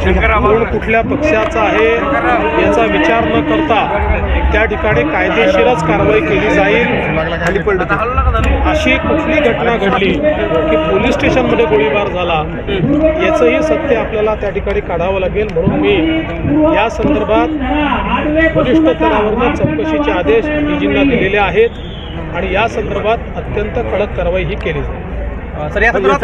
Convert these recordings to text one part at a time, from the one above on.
कोण कुठल्या पक्षाचा आहे याचा विचार न करता त्या ठिकाणी कायदेशीरच कारवाई केली जाईल। अशी कुठली घटना घडली की पोलीस स्टेशनमध्ये गोळीबार झाला याचंही सत्य आपल्याला त्या ठिकाणी काढावं लागेल। म्हणून मी या संदर्भात वरिष्ठ स्तरावरून चौकशीचे आदेश डीजींना दिलेले आहेत आणि या संदर्भात अत्यंत कडक कारवाई ही केली जाईल। सर, या संदर्भात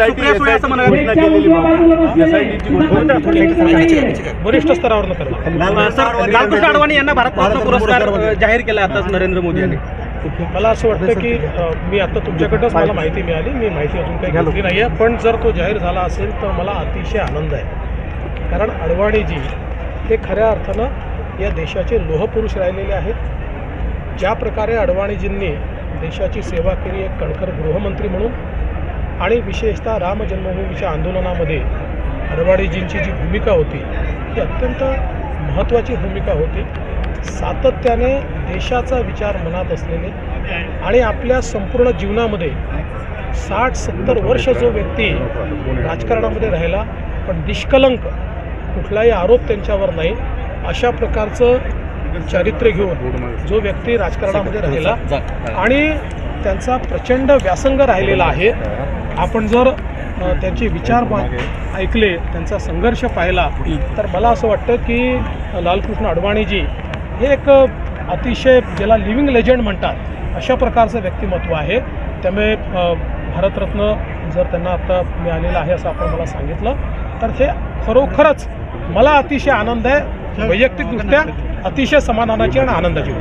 वरिष्ठ स्तरावर करणार। सर, लालकृष्ण अडवाणी यांना भारतरत्न पुरस्कार जाहीर केला आताच नरेंद्र मोदी यांनी। मला असं वाटतं की मी आता तुमच्याकडनंच मला माहिती मिळाली, मी माहिती अजून काही घेतली नाही आहे, पण जर तो जाहीर झाला असेल तर मला अतिशय आनंद आहे। कारण अडवाणीजी हे खऱ्या अर्थानं या देशाचे लोहपुरुष राहिलेले आहेत। ज्या प्रकारे अडवाणीजींनी देशाची सेवा केली, एक कणखर गृहमंत्री म्हणून आणि विशेषतः राम जन्मभूमीच्या आंदोलनामध्ये अडवाणीजींची जी भूमिका होती ही अत्यंत महत्त्वाची भूमिका होती। सातत्याने देशाचा विचार मनात असलेले आणि आपल्या संपूर्ण जीवनामध्ये 60-70 वर्ष जो व्यक्ती राजकारणामध्ये राहिला पण निष्कलंक, कुठलाही आरोप त्यांच्यावर नाही, अशा प्रकारचं चारित्र्य घेऊन जो व्यक्ती राजकारणामध्ये राहिला आणि त्यांचा प्रचंड व्यासंग राहिलेला आहे। आपण जर त्यांचे विचार ऐकले, त्यांचा संघर्ष पाहिला तर मला असं वाटतं की लालकृष्ण अडवाणीजी हे एक अतिशय ज्याला लिव्हिंग लेजंड म्हणतात अशा प्रकारचं व्यक्तिमत्व आहे। त्यामुळे भारतरत्न जर त्यांना आता मिळालेलं आहे असं आपण मला सांगितलं तर हे खरोखरच मला अतिशय आनंद आहे, वैयक्तिकदृष्ट्या अतिशय समाधानाची आणि आनंदाची।